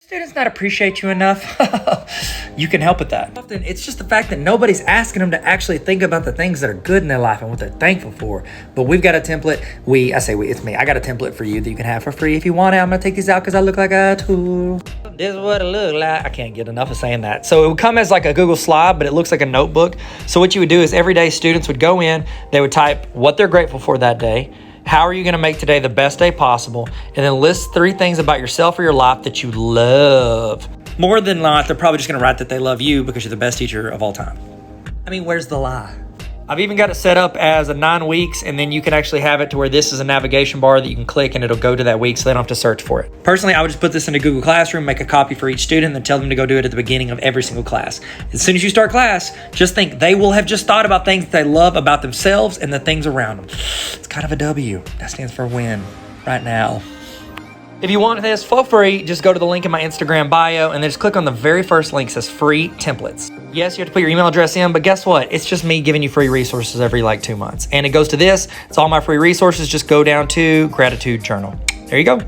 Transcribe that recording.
Students not appreciate you enough. You can help with that. Often it's just the fact that nobody's asking them to actually think about the things that are good in their life and what they're thankful for. But we've got a template. It's me. I got a template for you that you can have for free if you want it. I'm gonna take these out because I look like a tool. This is what it looks like. I can't get enough of saying that. So it would come as like a Google slide, but it looks like a notebook. So what you would do is every day students would go in, they would type what they're grateful for that day. How are you going to make today the best day possible? And then list 3 things about yourself or your life that you love. More than not, they're probably just going to write that they love you because you're the best teacher of all time. I mean, where's the lie? I've even got it set up as a 9 weeks, and then you can actually have it to where this is a navigation bar that you can click and it'll go to that week so they don't have to search for it. Personally, I would just put this into Google Classroom, make a copy for each student, and then tell them to go do it at the beginning of every single class. As soon as you start class, just think they will have just thought about things that they love about themselves and the things around them. It's kind of a W. That stands for win right now. If you want this for free, just go to the link in my Instagram bio and then just click on the very first link. It says free templates. Yes, you have to put your email address in, but guess what? It's just me giving you free resources every 2 months. And it goes to this. It's all my free resources. Just go down to Gratitude Journal. There you go.